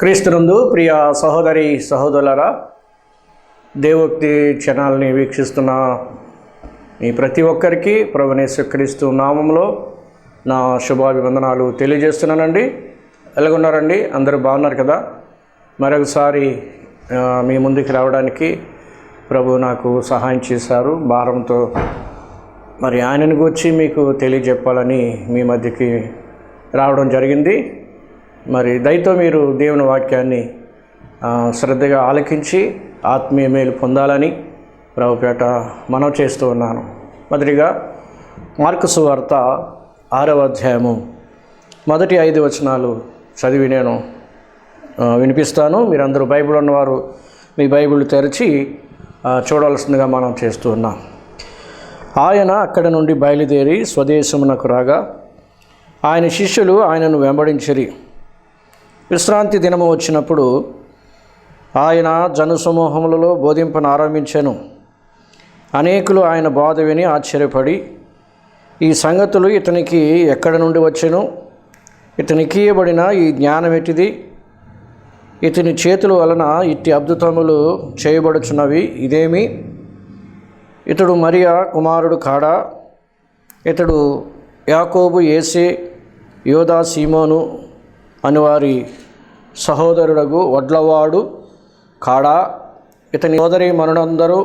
క్రీస్తునందు ప్రియ సహోదరి సహోదరులారా, దేవోక్తి ఛానల్ని వీక్షిస్తున్న మీ ప్రతి ఒక్కరికి ప్రభువైన యేసుక్రీస్తు నామంలో నా శుభాభివందనాలు తెలియజేస్తున్నానండి. ఎలాగున్నారండి? అందరూ బాగున్నారు కదా? మరొకసారి మీ ముందుకు రావడానికి ప్రభు నాకు సహాయం చేశారు. భారంతో మరి ఆయనను గురించి మీకు తెలియజెప్పాలని మీ మధ్యకి రావడం జరిగింది. మరి దయతో మీరు దేవుని వాక్యాన్ని శ్రద్ధగా ఆలకించి ఆత్మీయ మేలు పొందాలని ప్రభుపేట మనవి చేస్తూ ఉన్నాను. మొదటిగా మార్కు సువార్త 6వ అధ్యాయము మొదటి 5 వచనాలు చదివి నేను వినిపిస్తాను. మీరందరూ బైబిల్ ఉన్నవారు మీ బైబిల్ తెరిచి చూడవలసిందిగా మనం చేస్తూ ఉన్నాం. ఆయన అక్కడి నుండి బయలుదేరి స్వదేశమునకు రాగా ఆయన శిష్యులు ఆయనను వెంబడించిరి. విశ్రాంతి దినము వచ్చినప్పుడు ఆయన జనసమూహములలో బోధింపనారంభించెను. అనేకులు ఆయన బోధ విని ఆశ్చర్యపడి, ఈ సంగతులు ఇతనికి ఎక్కడి నుండి వచ్చెను? ఇతనికి ఇవ్వబడిన ఈ జ్ఞానం ఎట్టిది? ఇతని చేతుల వలన ఇట్టి అద్భుతములు చేయబడుచున్నవి ఇదేమి? ఇతడు మరియా కుమారుడు కాడా? ఇతడు యాకోబు, యేసే, యోదా, సీమోను అని వారి సహోదరుడగు వడ్లవాడు కాడా? ఇతని సోదరి మనులందరూ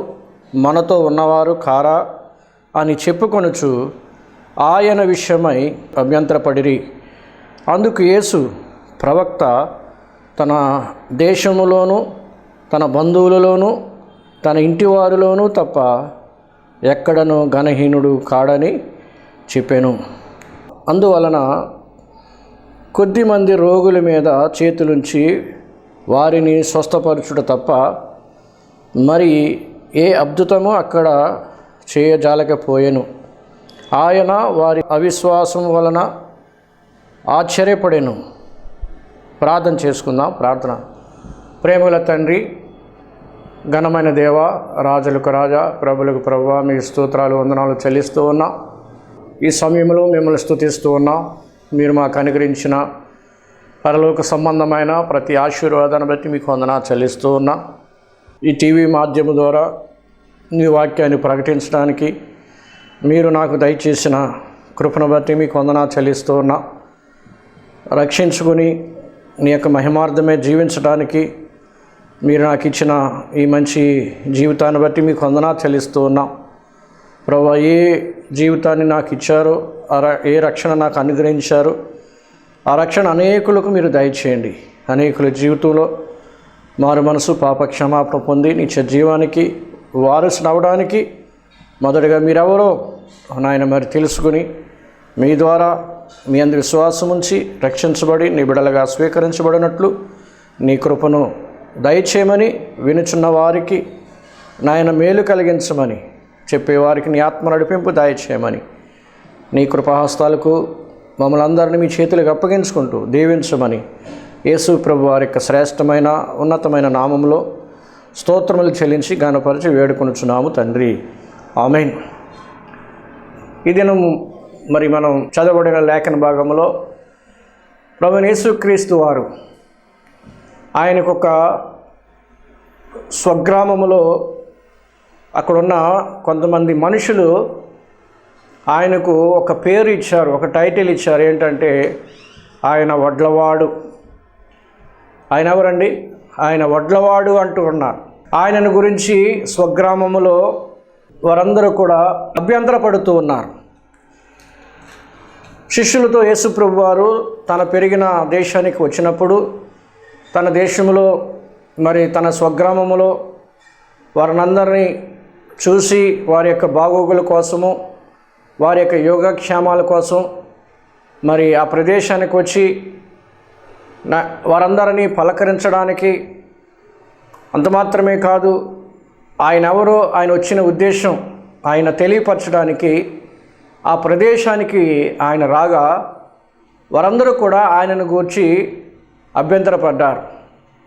మనతో ఉన్నవారు కారా అని చెప్పుకొనుచు ఆయన విషయమై అభ్యంతరపడిరి. అందుకు యేసు, ప్రవక్త తన దేశములోను తన బంధువులలోనూ తన ఇంటివారిలోనూ తప్ప ఎక్కడనూ ఘనహీనుడు కాడని చెప్పాను. అందువలన కొద్దిమంది రోగుల మీద చేతులుంచి వారిని స్వస్థపరచుట తప్ప మరి ఏ అద్భుతము అక్కడ చేయజాలకపోయెను. ఆయన వారి అవిశ్వాసం వలన ఆశ్చర్యపడెను. ప్రార్థన చేసుకుందాం. ప్రార్థన. ప్రేమల తండ్రి, ఘనమైన దేవ, రాజులకు రాజా, ప్రభులకు ప్రభువా, మీ స్తోత్రాలు వందనాలు చెల్లిస్తూ ఉన్నాం. ఈ సమయంలో మిమ్మల్ని స్తుతిస్తూ ఉన్నాం. మీరు మాకు అనుగ్రహించిన పరలోక సంబంధమైన ప్రతి ఆశీర్వాదాన్ని బట్టి మీకు వందనాలు చెల్లిస్తూ ఉన్నా. ఈ టీవీ మాధ్యమం ద్వారా మీ వాక్యాన్ని ప్రకటించడానికి మీరు నాకు దయచేసిన కృపను బట్టి మీకు వందనాలు చెల్లిస్తూ ఉన్నా. రక్షించుకుని నీ యొక్క మహిమార్థమే జీవించడానికి మీరు నాకు ఇచ్చిన ఈ మంచి జీవితాన్ని బట్టి మీకు వందనాలు చెల్లిస్తూ ఉన్నాం. ప్రభువా, ఏ జీవితాన్ని నాకు ఇచ్చారో, ఏ రక్షణ నాకు అనుగ్రహించారో ఆ రక్షణ అనేకులకు మీరు దయచేయండి. అనేకుల జీవితంలో మారు మనసు, పాప క్షమాపణ పొంది నిత్య జీవానికి వారసుని అవడానికి మొదటగా మీరెవరో నాయన మరి తెలుసుకుని మీ ద్వారా మీ అందు విశ్వాసం ఉంచి రక్షించబడి నీ బిడలుగా స్వీకరించబడినట్లు నీ కృపను దయచేయమని, వినుచున్న వారికి నాయన మేలు కలిగించమని, చెప్పేవారికి నీ ఆత్మ నడిపింపు దయచేయమని, నీ కృపాహస్తాలకు మమ్మల్ని అందరినీ మీ చేతులకు అప్పగించుకుంటూ దీవించమని యేసు ప్రభు వారి యొక్క శ్రేష్టమైన ఉన్నతమైన నామంలో స్తోత్రములు చెల్లించి ఘనపరిచి వేడుకొనుచున్నాము తండ్రి. ఆమేన్. ఈ దినం మరి మనం చదవబడిన లేఖన భాగంలో ప్రభువైన యేసుక్రీస్తు వారు ఆయనకొక స్వగ్రామములో అక్కడున్న కొంతమంది మనుషులు ఆయనకు ఒక పేరు ఇచ్చారు, ఒక టైటిల్ ఇచ్చారు. ఏంటంటే ఆయన వడ్లవాడు. ఆయన ఎవరండి? ఆయన వడ్లవాడు అంటూ ఉన్నారు. ఆయనను గురించి స్వగ్రామములో వారందరూ కూడా అభ్యంతరపడుతూ ఉన్నారు. శిష్యులతో యేసు ప్రభు వారు తన పెరిగిన దేశానికి వచ్చినప్పుడు తన దేశంలో మరి తన స్వగ్రామములో వారినందరినీ చూసి వారి యొక్క బాగోగుల కోసము, వారి యొక్క యోగక్షేమాల కోసం మరి ఆ ప్రదేశానికి వచ్చి వారందరినీ పలకరించడానికి, అంత మాత్రమే కాదు ఆయన ఎవరో, ఆయన వచ్చిన ఉద్దేశం ఆయన తెలియపరచడానికి ఆ ప్రదేశానికి ఆయన రాగా వారందరూ కూడా ఆయనను గూర్చి అభ్యంతరపడ్డారు.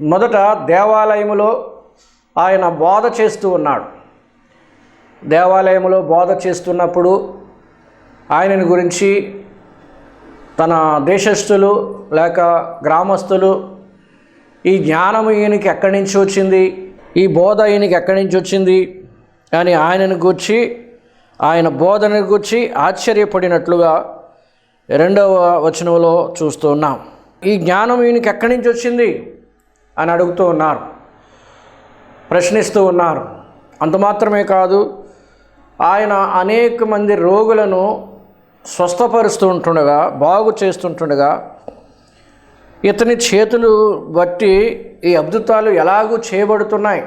మొదట దేవాలయములో ఆయన బోధ చేస్తూ ఉన్నాడు. దేవాలయంలో బోధ చేస్తున్నప్పుడు ఆయనను గురించి తన దేశస్థులు లేక గ్రామస్తులు ఈ జ్ఞానం ఈయనకి ఎక్కడి నుంచి వచ్చింది, ఈ బోధ ఈయనకి ఎక్కడి నుంచి వచ్చింది అని ఆయనను గూర్చి, ఆయన బోధనను గూర్చి ఆశ్చర్యపడినట్లుగా 2వ వచనంలో చూస్తూ ఉన్నాం. ఈ జ్ఞానం ఈయనకి ఎక్కడి నుంచి వచ్చింది అని అడుగుతూ ఉన్నారు, ప్రశ్నిస్తూ ఉన్నారు. అంత మాత్రమే కాదు, ఆయన అనేక మంది రోగులను స్వస్థపరుస్తూ ఉంటుండగా, బాగు చేస్తుంటుండగా, ఇతని చేతులు బట్టి ఈ అద్భుతాలు ఎలాగూ చేయబడుతున్నాయి,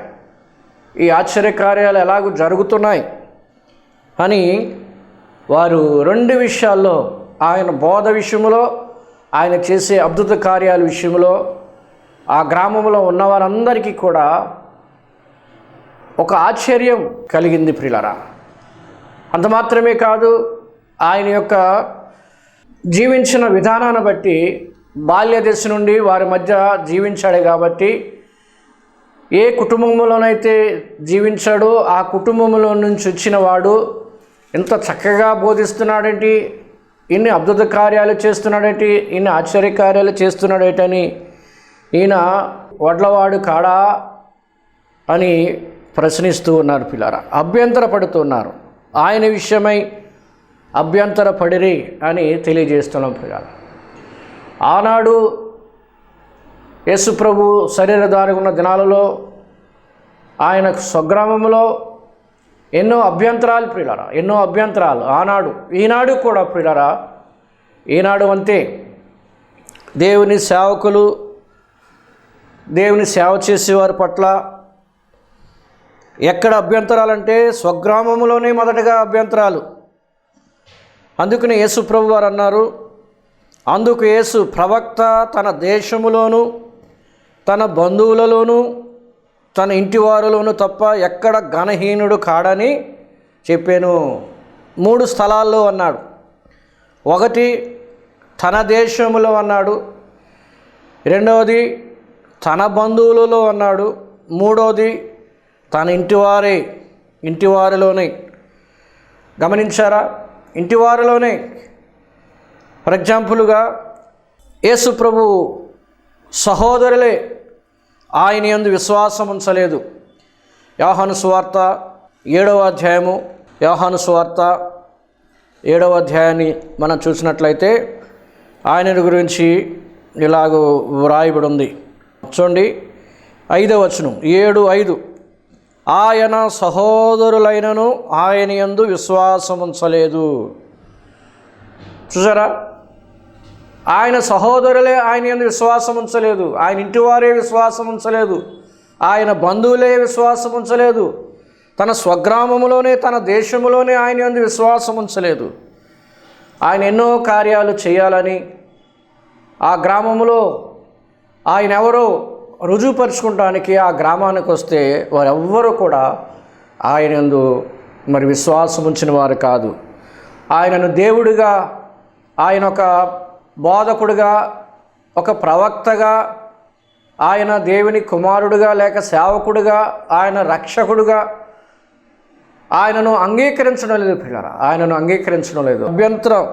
ఈ ఆశ్చర్యకార్యాలు ఎలాగూ జరుగుతున్నాయి అని వారు 2 విషయాల్లో, ఆయన బోధ విషయంలో, ఆయన చేసే అద్భుత కార్యాల విషయంలో ఆ గ్రామంలో ఉన్న వారందరికీ కూడా ఒక ఆశ్చర్యం కలిగింది ప్రియులారా. అంత మాత్రమే కాదు, ఆయన యొక్క జీవించిన విధానాన్ని బట్టి, బాల్య దశ నుండి వారి మధ్య జీవించాడు కాబట్టి, ఏ కుటుంబంలోనైతే జీవించాడో ఆ కుటుంబంలో నుంచి వచ్చిన వాడు ఇంత చక్కగా బోధిస్తున్నాడేంటి, ఇన్ని అద్భుత కార్యాలు చేస్తున్నాడేంటి, ఇన్ని ఆశ్చర్యకార్యాలు చేస్తున్నాడేటని ఈయన వడ్లవాడు కాడా అని ప్రశ్నిస్తూ ఉన్నారు పిల్లరా, అభ్యంతర పడుతున్నారు. ఆయన విషయమై అభ్యంతర పడిరి అని తెలియజేస్తున్నాం పిల్లరా. ఆనాడు యేసుప్రభు శరీరధారి ఉన్న దినాలలో ఆయన స్వగ్రామంలో ఎన్నో అభ్యంతరాలు ప్రియులారా, ఎన్నో అభ్యంతరాలు ఆనాడు, ఈనాడు కూడా ప్రియులారా. ఈనాడు అంతే, దేవుని సేవకులు, దేవుని సేవ చేసేవారి పట్ల ఎక్కడ అభ్యంతరాలంటే స్వగ్రామంలోనే మొదటగా అభ్యంతరాలు. అందుకని యేసు ప్రభు వారు అన్నారు, అందుకు యేసు ప్రవక్త తన దేశములోను తన బంధువులలోనూ తన ఇంటి వారిలోనూ తప్ప ఎక్కడ ఘనహీనుడు కాడని చెప్పాను. 3 స్థలాల్లో అన్నాడు. 1 తన దేశములో అన్నాడు, 2వది తన బంధువులలో అన్నాడు, 3వది తన ఇంటి వారిలోనే. గమనించారా? ఇంటి వారిలోనే. ఫర్ ఎగ్జాంపుల్గా యేసు ప్రభు సహోదరులే ఆయన యందు విశ్వాసం ఉంచలేదు. యోహాను సువార్త 7వ అధ్యాయము, యోహాను సువార్త 7వ అధ్యాయాన్ని మనం చూసినట్లయితే ఆయన గురించి ఇలాగ వ్రాయబడి ఉంది. చూడండి 5వ వచనం, 7:5, ఆయన సహోదరులైనను ఆయన యందు విశ్వాసం ఉంచలేదు. చూసారా? ఆయన సహోదరులే ఆయన యందు విశ్వాసం ఉంచలేదు, ఆయన ఇంటి వారే విశ్వాసం ఉంచలేదు, ఆయన బంధువులే విశ్వాసం ఉంచలేదు, తన స్వగ్రామంలోనే తన దేశంలోనే ఆయన యందు విశ్వాసం ఉంచలేదు. ఆయన ఎన్నో కార్యాలు చేయాలని ఆ గ్రామంలో ఆయన ఎవరో రుజువుపరుచుకోవడానికి ఆ గ్రామానికి వస్తే వారెవ్వరూ కూడా ఆయన యందు మరి విశ్వాసం ఉంచిన వారు కాదు. ఆయనను దేవుడిగా, ఆయన ఒక బోధకుడుగా, ఒక ప్రవక్తగా, ఆయన దేవుని కుమారుడుగా లేక సేవకుడుగా, ఆయన రక్షకుడుగా ఆయనను అంగీకరించడం లేదు పిల్లరా, ఆయనను అంగీకరించడం లేదు, అభ్యంతరం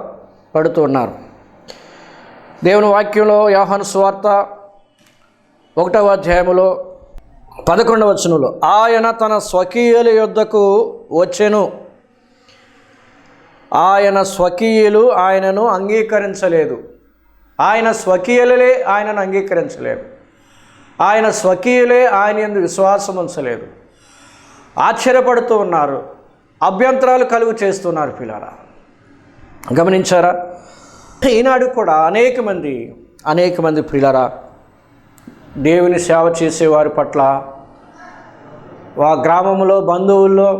పడుతున్నారు. దేవుని వాక్యంలో యోహాను సువార్త 1వ అధ్యాయములో 11వ వచనంలో, ఆయన తన స్వకీయుల యొద్దకు వచ్చెను, ఆయన స్వకీయులు ఆయనను అంగీకరించలేదు. ఆయన స్వకీయులే ఆయనను అంగీకరించలేదు, ఆయన స్వకీయులే ఆయన యందు విశ్వాసం ఉంచలేదు. ఆశ్చర్యపడుతూ ఉన్నారు, అభ్యంతరాలు కలుగు చేస్తున్నారు పిల్లరా. గమనించారా? ఈనాడు కూడా అనేక మంది పిల్లరా దేవుని సేవ చేసేవారి పట్ల ఆ గ్రామంలో, బంధువుల్లో,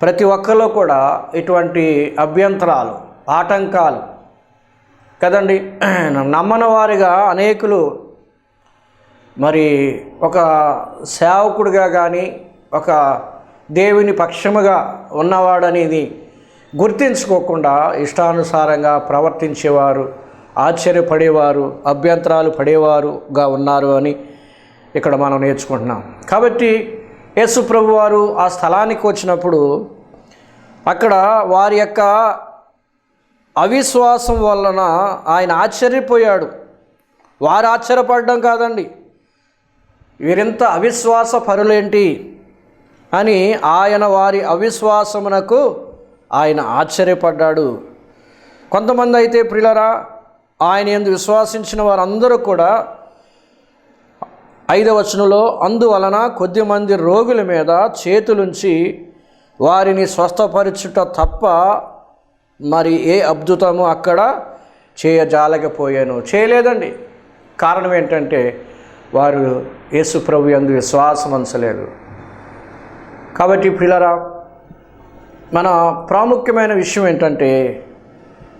ప్రతి ఒక్కరిలో కూడా ఇటువంటి అభ్యంతరాలు, ఆటంకాలు కదండి. నమ్మని వారిగా అనేకులు మరి ఒక సేవకుడిగా కానీ, ఒక దేవుని పక్షముగా ఉన్నవాడనేది గుర్తించుకోకుండా ఇష్టానుసారంగా ప్రవర్తించేవారు, ఆశ్చర్యపడేవారు, అభ్యంతరాలు పడేవారుగా ఉన్నారు అని ఇక్కడ మనం నేర్చుకుంటున్నాం. కాబట్టి యేసు ప్రభు వారు ఆ స్థలానికి వచ్చినప్పుడు అక్కడ వారి యొక్క అవిశ్వాసం వలన ఆయన ఆశ్చర్యపోయాడు. వారు ఆశ్చర్యపడడం కాదండి, వీరింత అవిశ్వాస పరులేంటి అని ఆయన వారి అవిశ్వాసమునకు ఆయన ఆశ్చర్యపడ్డాడు. కొంతమంది అయితే ప్రియులారా, ఆయన యందు విశ్వాసించిన వారందరూ కూడా 5వ వచనంలో, అందువలన కొద్దిమంది రోగుల మీద చేతులుంచి వారిని స్వస్థపరచుట తప్ప మరి ఏ అద్భుతము అక్కడ చేయజాలకపోయాను. చేయలేదండి. కారణం ఏంటంటే వారు యేసు ప్రభు యందు విశ్వాసం ఉంచలేదు. కాబట్టి ప్రియులారా, మన ప్రాముఖ్యమైన విషయం ఏంటంటే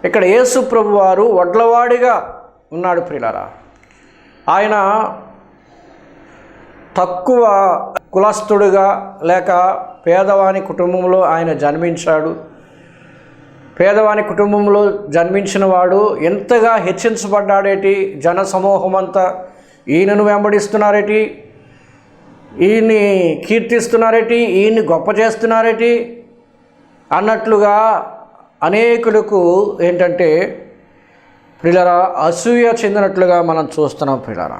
ఇక్కడ యేసు ప్రభు వారు వడ్లవాడిగా ఉన్నాడు. ప్రియులారా, ఆయన తక్కువ కులస్థుడుగా లేక పేదవాని కుటుంబంలో ఆయన జన్మించాడు. పేదవాని కుటుంబంలో జన్మించిన వాడు ఎంతగా హెచ్చించబడ్డాడేటి, జన సమూహం అంతా ఈయనను వెంబడిస్తున్నారేటి, ఈయన్ని కీర్తిస్తున్నారేటి, ఈయన్ని గొప్ప చేస్తున్నారేటి అన్నట్లుగా అనేకులకు ఏంటంటే ప్రియులారా అసూయ చెందినట్లుగా మనం చూస్తున్నాం. ప్రియులారా,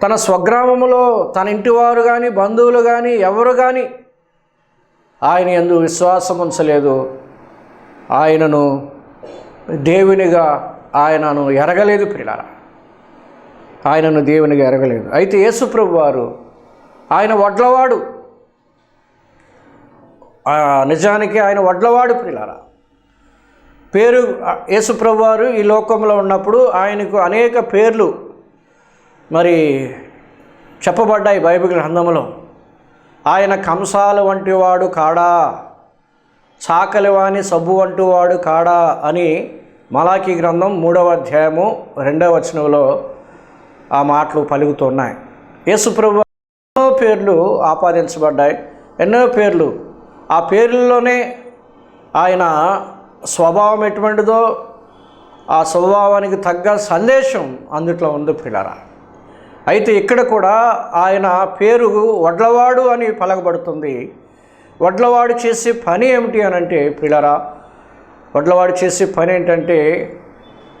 తన స్వగ్రామంలో తన ఇంటివారు కానీ బంధువులు కానీ ఎవరు కానీ ఆయన యందు విశ్వాసం ఉంచలేదు. ఆయనను దేవునిగా ఆయనను ఎరగలేదు. ప్రియులారా, ఆయనను దేవునిగా ఎరగలేదు. అయితే యేసు ప్రభు వారు ఆయన వడ్లవాడు, నిజానికి ఆయన వడ్లవాడు. ప్రియులారా, పేరు యేసు ప్రభు వారు ఈ లోకంలో ఉన్నప్పుడు ఆయనకు అనేక పేర్లు మరి చెప్పబడ్డాయి బైబిల్ గ్రంథంలో. ఆయన కంసాల వంటి వాడు కాడా, చాకలివాని సబ్బు వంటి వాడు కాడా అని మలాకీ గ్రంథం 3వ అధ్యాయము 2వ వచనంలో ఆ మాటలు పలుకుతున్నాయి. యేసు ప్రభు ఎన్నో పేర్లు ఆపాదించబడ్డాయి, ఎన్నో పేర్లు. ఆ పేర్లలోనే ఆయన స్వభావం ఎటువంటిదో ఆ స్వభావానికి తగ్గ సందేశం అందుట్లో ఉంది. ప్రియులారా, అయితే ఇక్కడ కూడా ఆయన పేరు వడ్లవాడు అని పలకబడుతుంది. వడ్లవాడు చేసే పని ఏమిటి అని అంటే ప్రియులారా, వడ్లవాడు చేసే పని ఏంటంటే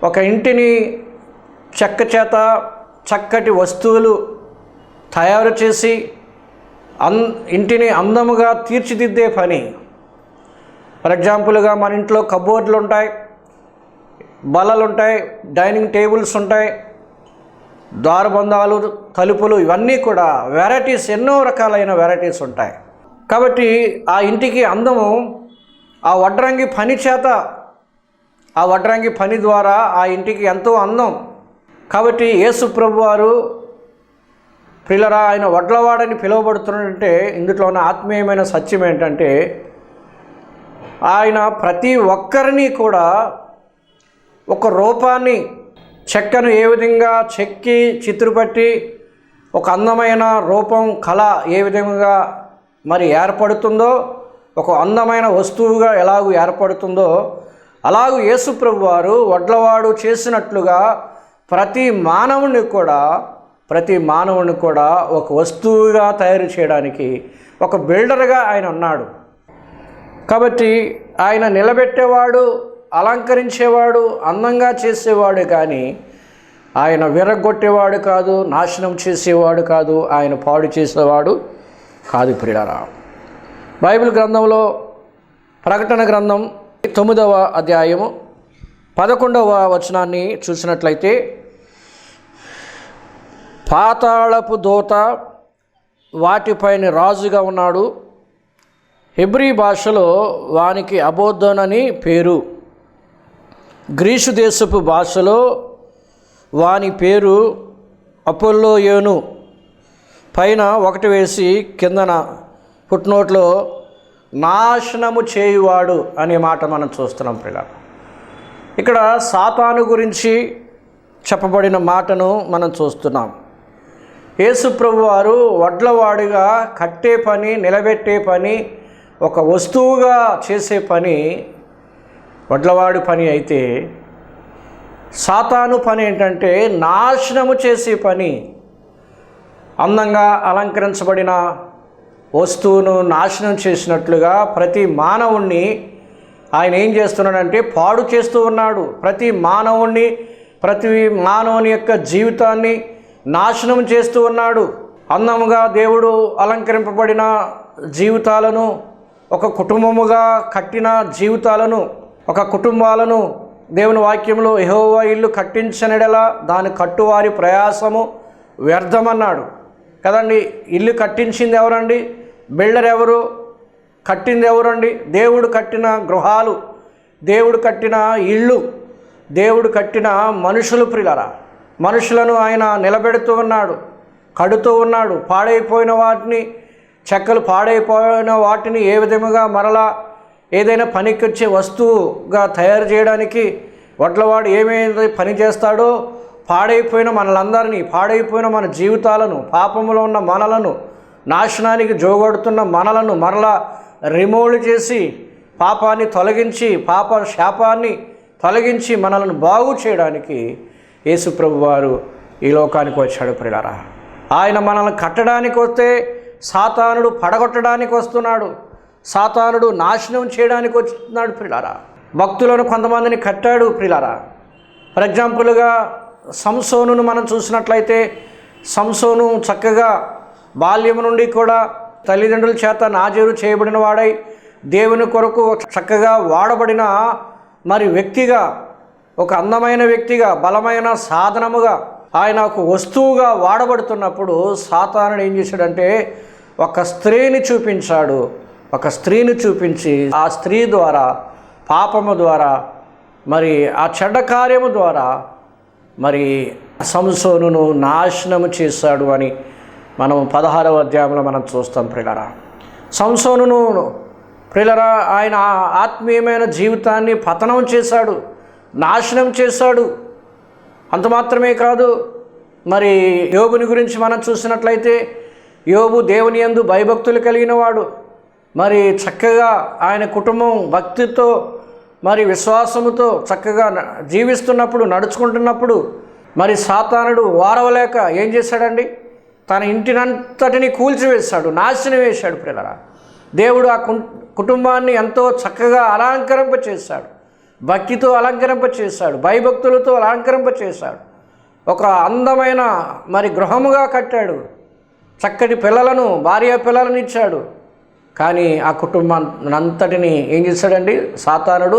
ఒక ఇంటిని చెక్క చేత చక్కటి వస్తువులు తయారు చేసి ఇంటిని అందముగా తీర్చిదిద్దే పని. ఫర్ ఎగ్జాంపుల్గా మన ఇంట్లో కబోర్డులు ఉంటాయి, బల్లలు ఉంటాయి, డైనింగ్ టేబుల్స్ ఉంటాయి, ద్వారబంధాలు, తలుపులు, ఇవన్నీ కూడా వెరైటీస్, ఎన్నో రకాలైన వెరైటీస్ ఉంటాయి. కాబట్టి ఆ ఇంటికి అందము ఆ వడ్రంగి పని చేత, ఆ వడ్రంగి పని ద్వారా ఆ ఇంటికి ఎంతో అందం. కాబట్టి యేసు ప్రభు వారు ప్రియులారా ఆయన వడ్లవాడని పిలువబడుతున్నాడంటే ఇందులో ఉన్న ఆత్మీయమైన సత్యం ఏంటంటే ఆయన ప్రతి ఒక్కరిని కూడా ఒక రూపాన్ని, చెక్కను ఏ విధంగా చెక్కి చిత్రపట్టి ఒక అందమైన రూపం, కళ ఏ విధంగా మరి ఏర్పడుతుందో, ఒక అందమైన వస్తువుగా ఎలాగూ ఏర్పడుతుందో అలాగూ యేసు ప్రభు వారు వడ్లవాడు చేసినట్లుగా ప్రతి మానవుని కూడా ఒక వస్తువుగా తయారు చేయడానికి ఒక బిల్డర్గా ఆయన ఉన్నాడు. కాబట్టి ఆయన నిలబెట్టేవాడు, అలంకరించేవాడు, అందంగా చేసేవాడు, కానీ ఆయన విరగొట్టేవాడు కాదు, నాశనం చేసేవాడు కాదు, ఆయన పాడు చేసేవాడు కాదు. ప్రియులారా, బైబిల్ గ్రంథంలో ప్రకటన గ్రంథం 9వ అధ్యాయము 11వ వచనాన్ని చూసినట్లయితే, పాతాళపు దూత వాటిపైన రాజుగా ఉన్నాడు, హెబ్రీ భాషలో వానికి అబోద్దోన్ అని పేరు, గ్రీసు దేశపు భాషలో వాని పేరు అపోల్లోయోను. పైన 1 వేసి కిందన ఫుట్నోట్లో నాశనము చేయువాడు అనే మాట మనం చూస్తున్నాం. పిల్లలు, ఇక్కడ సాతాను గురించి చెప్పబడిన మాటను మనం చూస్తున్నాం. యేసు ప్రభు వారు వడ్లవాడిగా కట్టే పని, నిలబెట్టే పని, ఒక వస్తువుగా చేసే పని వడ్లవాడి పని అయితే, సాతాను పని ఏంటంటే నాశనము చేసే పని. అందంగా అలంకరించబడిన వస్తువును నాశనం చేసినట్లుగా ప్రతి మానవుణ్ణి ఆయన ఏం చేస్తున్నాడంటే పాడు చేస్తూ ఉన్నాడు. ప్రతి మానవుని యొక్క జీవితాన్ని నాశనం చేస్తూ ఉన్నాడు. అందముగా దేవుడు అలంకరింపబడిన జీవితాలను, ఒక కుటుంబముగా కట్టిన జీవితాలను, ఒక కుటుంబాలను దేవుని వాక్యంలో యెహోవా ఇల్లు కట్టించనిడలా దాని కట్టువారి ప్రయాసము వ్యర్థమన్నాడు కదండి. ఇల్లు కట్టించింది ఎవరండి? బిల్డర్ ఎవరు? కట్టింది ఎవరండి? దేవుడు కట్టిన గృహాలు, దేవుడు కట్టిన ఇళ్ళు, దేవుడు కట్టిన మనుషులు ప్రియులారా. మనుషులను ఆయన నిలబెడుతూ ఉన్నాడు, కడుతూ ఉన్నాడు. పాడైపోయిన వాటిని, చెక్కలు పాడైపోయిన వాటిని ఏ విధముగా మరలా ఏదైనా పనికొచ్చే వస్తువుగా తయారు చేయడానికి వడ్లవాడు ఏమేమి పని చేస్తాడో, పాడైపోయిన మనలందరినీ, పాడైపోయిన మన జీవితాలను, పాపములో ఉన్న మనలను, నాశనానికి జోగొడుతున్న మనలను మరలా రిమూవ్ చేసి, పాపాన్ని తొలగించి, పాప శాపాన్ని తొలగించి మనలను బాగు చేయడానికి యేసు ప్రభు వారు ఈ లోకానికి వచ్చాడు ప్రియులారా. ఆయన మనల్ని కట్టడానికి వస్తే సాతానుడు పడగొట్టడానికి వస్తున్నాడు, సాతానుడు నాశనం చేయడానికి వస్తున్నాడు ప్రియులారా. భక్తులను కొంతమందిని కట్టాడు ప్రియులారా. ఫర్ ఎగ్జాంపుల్గా సంసోనును మనం చూసినట్లయితే, సంసోను చక్కగా బాల్యం నుండి కూడా తల్లిదండ్రుల చేత నాజీరు చేయబడిన వాడై దేవుని కొరకు చక్కగా వాడబడిన వ్యక్తిగా, ఒక అందమైన వ్యక్తిగా, బలమైన సాధనముగా, ఆయన ఒక వస్తువుగా వాడబడుతున్నప్పుడు సాతానుడు ఏం చేశాడంటే ఒక స్త్రీని చూపించాడు. ఒక స్త్రీని చూపించి ఆ స్త్రీ ద్వారా, పాపము ద్వారా, ఆ చెడ్డ కార్యము ద్వారా సంసోనును నాశనము చేశాడు అని మనం 16వ అధ్యాయంలో మనం చూస్తాం ప్రియులారా. సంసోనును ప్రియులారా ఆయన ఆత్మీయమైన జీవితాన్ని పతనం చేశాడు, నాశనం చేశాడు. అంత మాత్రమే కాదు, యోబుని గురించి మనం చూసినట్లయితే, యోబు దేవుని యందు భయభక్తులు కలిగిన వాడు. చక్కగా ఆయన కుటుంబం భక్తితో విశ్వాసముతో చక్కగా జీవిస్తున్నప్పుడు, నడుచుకుంటున్నప్పుడు సాతానుడు వారవలేక ఏం చేశాడండి? తన ఇంటినంతటిని కూల్చివేశాడు, నాశనం వేశాడు ప్రియులారా. దేవుడు ఆ కుటుంబాన్ని ఎంతో చక్కగా అలంకరింపచేశాడు, భక్తితో అలంకరింపచేశాడు, భయభక్తులతో అలంకరింపచేశాడు. ఒక అందమైన గృహముగా కట్టాడు, చక్కటి పిల్లలను, భార్య పిల్లలను ఇచ్చాడు. కానీ ఆ కుటుంబాన్ని అంతటిని ఏం చేశాడండి? సాతానుడు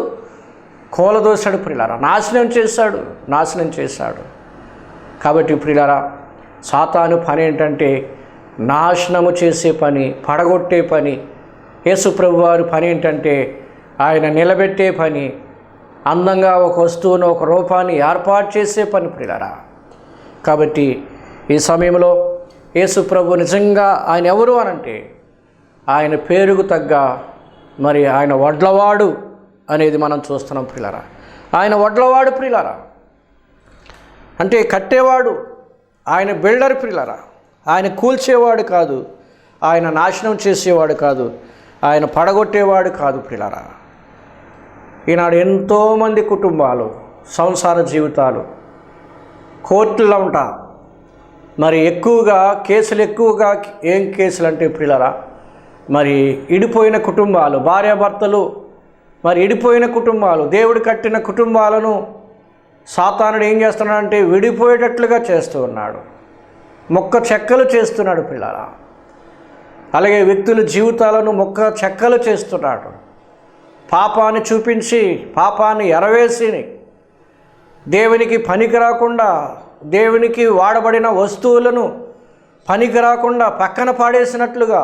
కూలదోశాడు ప్రియులారా, నాశనం చేశాడు. కాబట్టి ప్రియులారా, సాతాను పని ఏంటంటే నాశనము చేసే పని, పడగొట్టే పని. యేసు ప్రభు వారి పని ఏంటంటే ఆయన నిలబెట్టే పని, అందంగా ఒక వస్తువును, ఒక రూపాన్ని ఏర్పాటు చేసే పని ప్రియులారా. కాబట్టి ఈ సమయంలో యేసు ప్రభు నిజంగా ఆయన ఎవరు అనంటే, ఆయన పేరుకు తగ్గ ఆయన వడ్లవాడు అనేది మనం చూస్తున్నాం ప్రియులారా. ఆయన వడ్లవాడు ప్రియులారా, అంటే కట్టేవాడు. ఆయన బిల్డర్ ప్రియులారా. ఆయన కూల్చేవాడు కాదు, ఆయన నాశనం చేసేవాడు కాదు, ఆయన పడగొట్టేవాడు కాదు ప్రియులారా. ఈనాడు ఎంతోమంది కుటుంబాలు, సంసార జీవితాలు కోర్టులో ఉంటా ఎక్కువగా ఏం కేసులు అంటే ప్రియులారా, ఇడిపోయిన కుటుంబాలు, భార్యాభర్తలు ఇడిపోయిన కుటుంబాలు, దేవుడు కట్టిన కుటుంబాలను సాతానుడు ఏం చేస్తున్నాడంటే విడిపోయేటట్లుగా చేస్తూ ఉన్నాడు, మొక్క చెక్కలు చేస్తున్నాడు పిల్లల. అలాగే వ్యక్తుల జీవితాలను మొక్క చెక్కలు చేస్తున్నాడు. పాపాన్ని చూపించి, పాపాన్ని ఎరవేసి, దేవునికి పనికి రాకుండా, దేవునికి వాడబడిన వస్తువులను పనికి రాకుండా పక్కన పాడేసినట్లుగా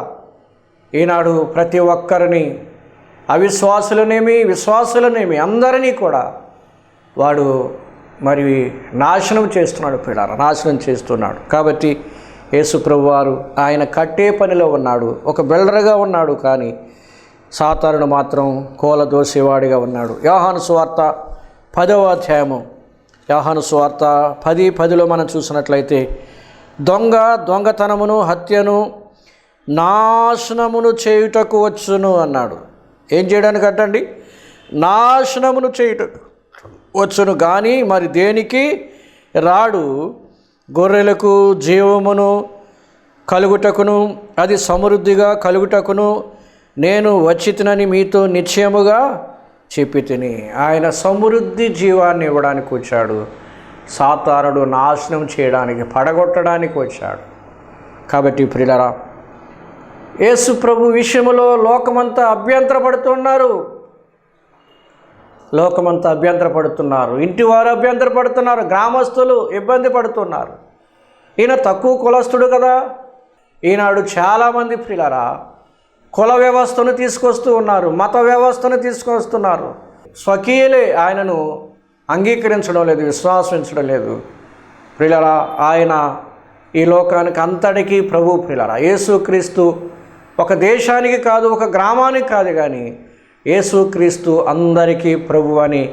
ఈనాడు ప్రతి ఒక్కరిని, అవిశ్వాసులనేమి విశ్వాసులనేమి అందరినీ కూడా వాడు నాశనం చేస్తున్నాడు పిల్లల, నాశనం చేస్తున్నాడు. కాబట్టి యేసు ప్రభు వారు ఆయన కట్టే పనిలో ఉన్నాడు, ఒక బిల్డర్గా ఉన్నాడు. కానీ సాతానుడు మాత్రం కూలదోసేవాడిగా ఉన్నాడు. యోహాను సువార్త 10వ అధ్యాయము, యోహాను సువార్త 10:10లో మనం చూసినట్లయితే, దొంగతనమును, హత్యను, నాశనమును చేయుటకు వచ్చును అన్నాడు. ఏం చేయడానికి అట్టండి? నాశనమును చేయుటకు వచ్చును, కానీ దేనికి రాడు. గొర్రెలకు జీవమును కలుగుటకును, అది సమృద్ధిగా కలుగుటకును నేను వచ్చితినని మీతో నిశ్చయముగా చెప్పి తిని. ఆయన సమృద్ధి జీవాన్ని ఇవ్వడానికి వచ్చాడు, సాతానుడు నాశనం చేయడానికి, పడగొట్టడానికి వచ్చాడు. కాబట్టి ప్రియులారా, యేసు ప్రభు విషయంలో లోకమంతా అభ్యంతరపడుతున్నారు. లోకమంతా అభ్యంతరపడుతున్నారు, ఇంటివారు అభ్యంతరపడుతున్నారు, గ్రామస్తులు ఇబ్బంది పడుతున్నారు. ఈయన తక్కువ కులస్తుడు కదా. ఈనాడు చాలామంది ప్రియులారా కుల వ్యవస్థను తీసుకొస్తూ ఉన్నారు, మత వ్యవస్థను తీసుకొస్తున్నారు. స్వకీయులే ఆయనను అంగీకరించడం లేదు, విశ్వాసించడం లేదు. ప్రియులారా, ఆయన ఈ లోకానికి అంతటికీ ప్రభు. ప్రియులారా, యేసుక్రీస్తు ఒక దేశానికి కాదు, ఒక గ్రామానికి కాదు, కానీ యేసుక్రీస్తు అందరికీ ప్రభు అని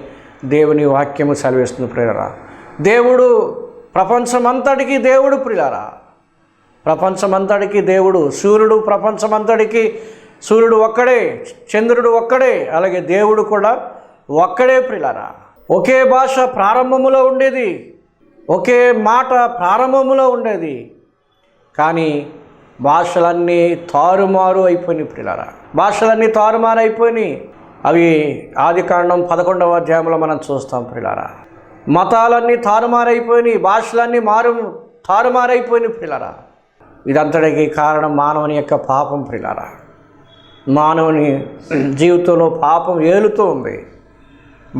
దేవుని వాక్యము సెలవిస్తుంది. ప్రియులారా, దేవుడు ప్రపంచమంతటికి దేవుడు. ప్రియులారా, ప్రపంచమంతటికి దేవుడు. సూర్యుడు ప్రపంచమంతటికి సూర్యుడు ఒక్కడే, చంద్రుడు ఒక్కడే, అలాగే దేవుడు కూడా ఒక్కడే. ప్రియులారా, ఒకే భాష ప్రారంభములో ఉండేది, ఒకే మాట ప్రారంభములో ఉండేది, కానీ భాషలన్నీ తారుమారు అయిపోయినాయి. ప్రియులారా, భాషలన్నీ తారుమారు అయిపోయినాయి. అవి ఆదికాండం 11వ అధ్యాయంలో మనం చూస్తాం. ప్రియులారా, మతాలన్నీ తారుమారైపోయినాయి, భాషలన్నీ తారుమారైపోయినాయి. ప్రియులారా, ఇదంతటికి కారణం మానవుని యొక్క పాపం. ప్రియులారా, మానవుని జీవితంలో పాపం ఏలుతూ ఉంది,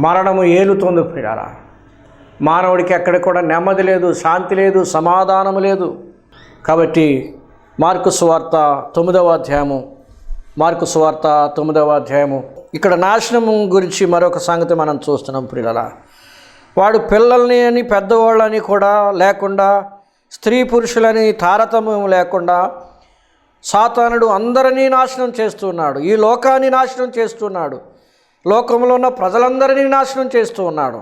మరణము ఏలుతుంది. ప్రియులారా, మానవుడికి ఎక్కడ కూడా నెమ్మది లేదు, శాంతి లేదు, సమాధానము లేదు. కాబట్టి మార్కు సువార్త 9వ అధ్యాయము ఇక్కడ నాశనము గురించి మరొక సంగతి మనం చూస్తున్నాం. ప్రియులారా, వాడు పిల్లల్ని అని పెద్దవాళ్ళని కూడా లేకుండా, స్త్రీ పురుషులని తారతమ్యం లేకుండా సాతానుడు అందరినీ నాశనం చేస్తున్నాడు. ఈ లోకాన్ని నాశనం చేస్తున్నాడు, లోకంలో ఉన్న ప్రజలందరినీ నాశనం చేస్తూ ఉన్నాడు.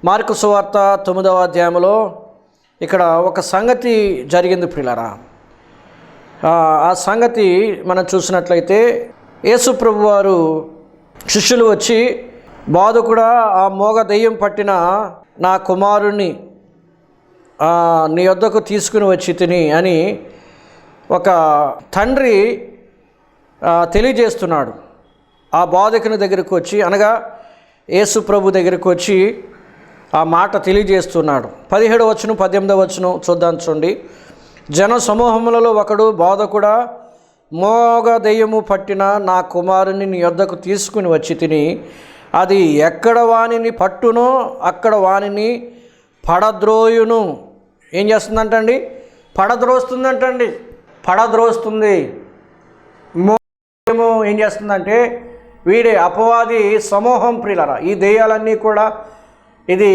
మార్కు సువార్త 9వ అధ్యాయంలో ఇక్కడ ఒక సంగతి జరిగింది. ప్రియులారా, ఆ సంగతి మనం చూసినట్లయితే యేసు ప్రభు వారు శిష్యులు వచ్చి, బోధకుడా, ఆ మోగ దెయ్యం పట్టిన నా కుమారుణ్ణి నీ వద్దకు తీసుకుని వచ్చి తిని అని ఒక తండ్రి తెలియజేస్తున్నాడు. ఆ బోధకుని దగ్గరకు వచ్చి, అనగా యేసు ప్రభు దగ్గరకు వచ్చి ఆ మాట తెలియజేస్తున్నాడు. 17వ వచనం 18వ వచనం చూద్దాం. చూడండి. జన సమూహములలో ఒకడు, బోధకుడా, మోగ దెయ్యము పట్టిన నా కుమారుని నీ వద్దకు తీసుకుని వచ్చి తిని అది ఎక్కడ వానిని పట్టునో అక్కడ వానిని పడద్రోయును. ఏం చేస్తుందంటండి? పడద్రోస్తుందంటండి. పడద్రోస్తుంది. మోగము ఏం చేస్తుందంటే, వీడే అపవాది సమూహం. ప్రియులారా, ఈ దెయ్యాలన్నీ కూడా, ఇది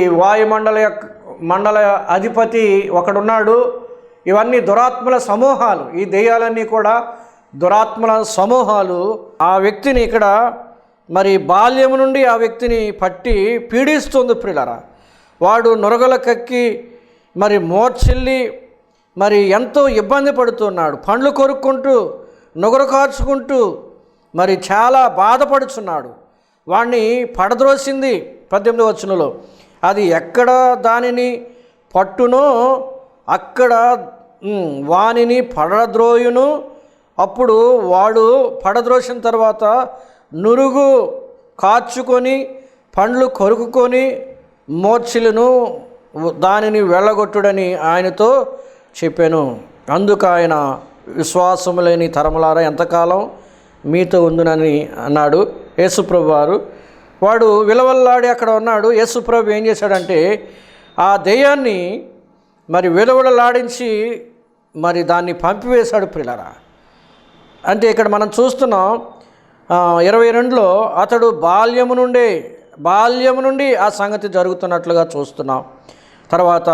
మండల అధిపతి ఒకడున్నాడు. ఇవన్నీ దురాత్మల సమూహాలు. ఈ దెయ్యాలన్నీ కూడా దురాత్మల సమూహాలు. ఆ వ్యక్తిని ఇక్కడ మరి బాల్యము నుండి ఆ వ్యక్తిని పట్టి పీడిస్తుంది. ప్రియులారా, వాడు నొరగల కక్కి మరి మోర్చిల్లి మరి ఎంతో ఇబ్బంది పడుతున్నాడు. పండ్లు కొరుక్కుంటూ, నొగరు కార్చుకుంటూ మరి చాలా బాధపడుచున్నాడు. వాణ్ణి పడద్రోసింది 18వ వచనంలో. అది ఎక్కడ దానిని పట్టునో అక్కడ వానిని పడద్రోయును. అప్పుడు వాడు పడద్రోసిన తర్వాత నురుగు కార్చుకొని, పండ్లు కొరుకుకొని మోర్చిలను దానిని వెళ్ళగొట్టుడని ఆయనతో చెప్పాను. అందుకు ఆయన, విశ్వాసము లేని తరములారా, ఎంతకాలం మీతో ఉందునని అన్నాడు యేసుప్రభు వారు. వాడు విలవల్లాడి అక్కడ ఉన్నాడు. యేసుప్రభు ఏం చేశాడంటే, ఆ దెయ్యాన్ని మరి విలవలాడించి మరి దాన్ని పంపివేశాడు. ప్రియులారా, అంటే ఇక్కడ మనం చూస్తున్నాం 22లో అతడు బాల్యము నుండి ఆ సంగతి జరుగుతున్నట్లుగా చూస్తున్నాం. తర్వాత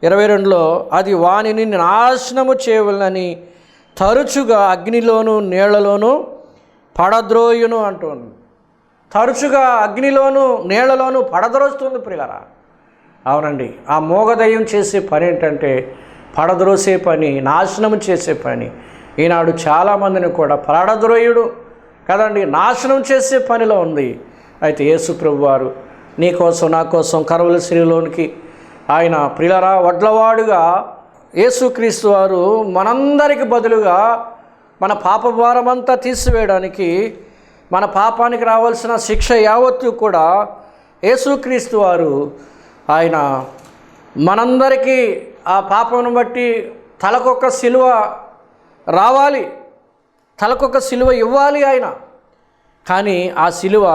22లో అది వానిని నాశనము చేయవలనని తరచుగా అగ్నిలోను నీళ్లలోను పడద్రోయును అంటుంది. తరచుగా అగ్నిలోను నీళ్లలోను పడద్రోస్తుంది. ప్రియులారా, అవునండి, ఆ మోగదయ్యం చేసే పని ఏంటంటే పడద్రోసే పని, నాశనం చేసే పని. ఈనాడు చాలామందిని కూడా పడద్రోయుడు కదండి, నాశనం చేసే పనిలో ఉంది. అయితే యేసు ప్రభు వారు నీ కోసం నా కోసం కరువుల శ్రీలోనికి ఆయన ప్రియులారా వడ్లవాడుగా యేసుక్రీస్తు వారు మనందరికి బదులుగా మన పాప భారమంతా తీసివేయడానికి, మన పాపానికి రావాల్సిన శిక్ష యావత్తు కూడా యేసుక్రీస్తు వారు ఆయన మనందరికీ ఆ పాపమును బట్టి తలకొక సిలువ రావాలి, తలకొక సిలువ ఇవ్వాలి ఆయన. కానీ ఆ సిలువ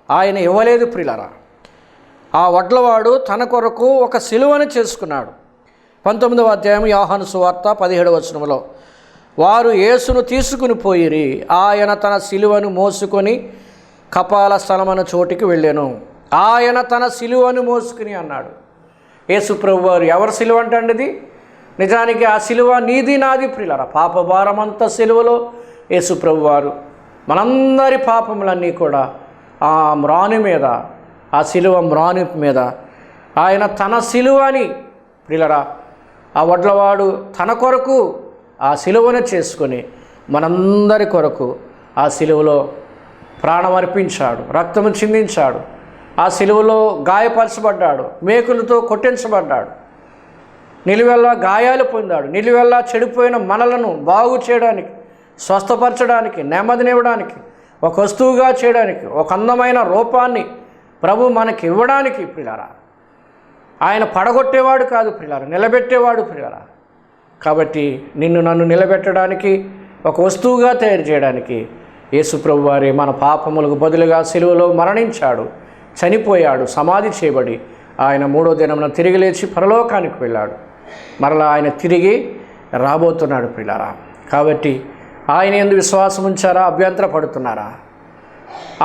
ఆయన ఇవ్వలేదు ప్రియులారా. ఆ వడ్లవాడు తన కొరకు ఒక సిలువను చేసుకున్నాడు. 19వ అధ్యాయం యోహాను సువార్త 17వ వచనంలో, వారు యేసును తీసుకుని పోయిరి, ఆయన తన సిలువను మోసుకొని కపాల స్థలమన్న చోటికి వెళ్ళాను. ఆయన తన సిలువను మోసుకుని అన్నాడు. యేసు ప్రభు వారు ఎవరి సిలువ అంటే ఇది? నిజానికి ఆ సిలువ నీది నాది ప్రియులారా. పాప భారమంతా సిలువలో యేసు ప్రభు వారు మనందరి పాపములన్నీ కూడా ఆ మ్రాను మీద, ఆ సిలువ మ్రాను మీద ఆయన తన సిలువని ప్రియులారా, ఆ వడ్లవాడు తన కొరకు ఆ సిలువను చేసుకొని మనందరి కొరకు ఆ సిలువలో ప్రాణం అర్పించాడు, రక్తము చిందించాడు, ఆ సిలువలో గాయపరచబడ్డాడు, మేకులతో కొట్టించబడ్డాడు, నిలువెల్లా గాయాలు పొందాడు. నిలువెల్లా చెడిపోయిన మనలను బాగు చేయడానికి, స్వస్థపరచడానికి, నెమ్మదినివ్వడానికి, ఒక వస్తువుగా చేయడానికి, ఒక అందమైన రూపాన్ని ప్రభు మనకి ఇవ్వడానికి ప్రియులారా. ఆయన పడగొట్టేవాడు కాదు ప్రియులారా, నిలబెట్టేవాడు ప్రియులారా. కాబట్టి నిన్ను నన్ను నిలబెట్టడానికి, ఒక వస్తువుగా తయారు చేయడానికి యేసు ప్రభు వారి మన పాపములకు బదులుగా సిలువలో మరణించాడు, చనిపోయాడు, సమాధి చేయబడి ఆయన 3వ దినమున తిరిగి లేచి పరలోకానికి వెళ్ళాడు. మరలా ఆయన తిరిగి రాబోతున్నాడు ప్రియులారా. కాబట్టి ఆయన యందు విశ్వాసం ఉంచారా? అభ్యంతర పడుతున్నారా?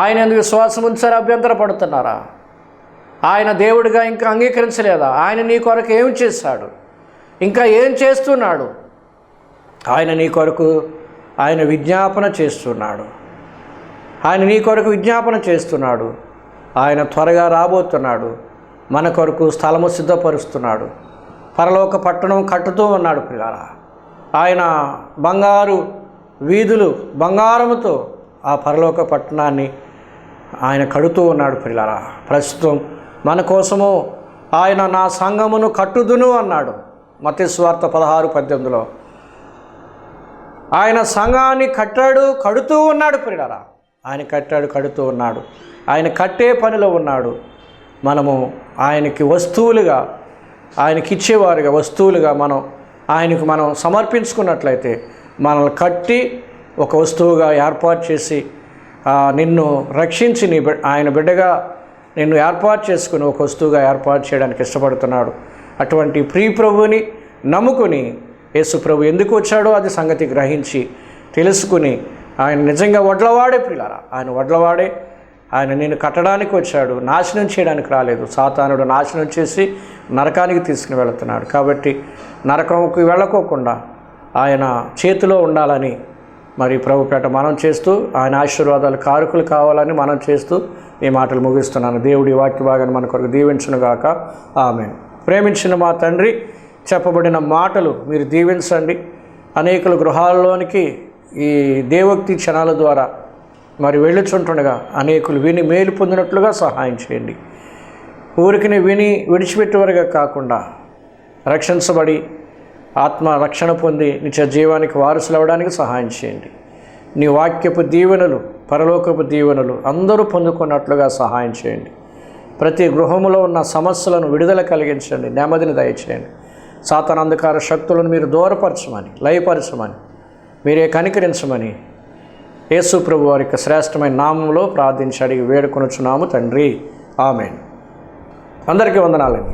ఆయన యందు విశ్వాసం ఉంచారా? అభ్యంతర పడుతున్నారా? ఆయన దేవుడిగా ఇంకా అంగీకరించలేదా? ఆయన నీ కొరకు ఏం చేశాడు? ఇంకా ఏం చేస్తున్నాడు? ఆయన నీ కొరకు ఆయన విజ్ఞాపన చేస్తున్నాడు. ఆయన నీ కొరకు విజ్ఞాపన చేస్తున్నాడు. ఆయన త్వరగా రాబోతున్నాడు. మన కొరకు స్థలము సిద్ధపరుస్తున్నాడు. పరలోక పట్టణం కట్టుతూ ఉన్నాడు ప్రియులారా. ఆయన బంగారు వీధులు, బంగారముతో ఆ పరలోక పట్టణాన్ని ఆయన కడుతూ ఉన్నాడు ప్రియులారా. ప్రస్తుతం మన కోసము ఆయన నా సంఘమును కట్టుదును అన్నాడు మత్తయి సువార్త 16:18లో. ఆయన సంఘాన్ని కట్టాడు, కడుతూ ఉన్నాడు ప్రియులారా. ఆయన కట్టాడు, కడుతూ ఉన్నాడు. ఆయన కట్టే పనిలో ఉన్నాడు. మనము ఆయనకి వస్తువులుగా, ఆయనకి ఇచ్చేవారుగా, వస్తువులుగా ఆయనకు మనం సమర్పించుకున్నట్లయితే మనల్ని కట్టి ఒక వస్తువుగా ఏర్పాటు చేసి నిన్ను రక్షించి ఆయన బిడ్డగా నిన్ను ఏర్పాటు చేసుకుని ఒక వస్తువుగా ఏర్పాటు చేయడానికి ఇష్టపడుతున్నాడు. అటువంటి ప్రియ ప్రభువుని నమ్ముకుని యేసు ప్రభు ఎందుకు వచ్చాడో అది సంగతి గ్రహించి తెలుసుకుని ఆయన నిజంగా వడ్లవాడే ప్రియులారా. ఆయన వడ్లవాడే. ఆయన నిన్ను కట్టడానికి వచ్చాడు, నాశనం చేయడానికి రాలేదు. సాతానుడు నాశనం చేసి నరకానికి తీసుకుని వెళుతున్నాడు. కాబట్టి నరకంకి వెళ్ళకోకుండా ఆయన చేతిలో ఉండాలని మరి ప్రభుపేట మనం చేస్తూ, ఆయన ఆశీర్వాదాలు కారుకులు కావాలని మనం చేస్తూ ఈ మాటలు ముగిస్తున్నాను. దేవుడి వాక్య భాగాన్ని మన కొరకు దీవించునుగాక. ఆమేన్. ప్రేమించిన మా తండ్రి, చెప్పబడిన మాటలు మీరు దీవించండి. అనేకుల గృహాల్లోనికి ఈ దేవోక్తి క్షణాల ద్వారా మరి వెళ్ళుచుంటుండగా అనేకులు విని మేలు పొందినట్లుగా సహాయం చేయండి. ఊరికిని విని విడిచిపెట్టేవారుగా కాకుండా రక్షించబడి ఆత్మ రక్షణ పొంది నిత్య జీవానికి వారసులు అవ్వడానికి సహాయం చేయండి. నీ వాక్యపు దీవెనలు, పరలోకపు దీవెనలు అందరూ పొందుకున్నట్లుగా సహాయం చేయండి. ప్రతి గృహములో ఉన్న సమస్యలను విడుదల కలిగించండి, నెమ్మదిని దయచేయండి. సాతాను అంధకార శక్తులను మీరు దూరపరచమని, లయపరచమని, మీరే కనికరించమని యేసు ప్రభు వారి యొక్క శ్రేష్టమైన నామంలో ప్రార్థించి అడిగి వేడుకొనుచున్నాము తండ్రి. ఆమేన్. అందరికీ వందనాలండి.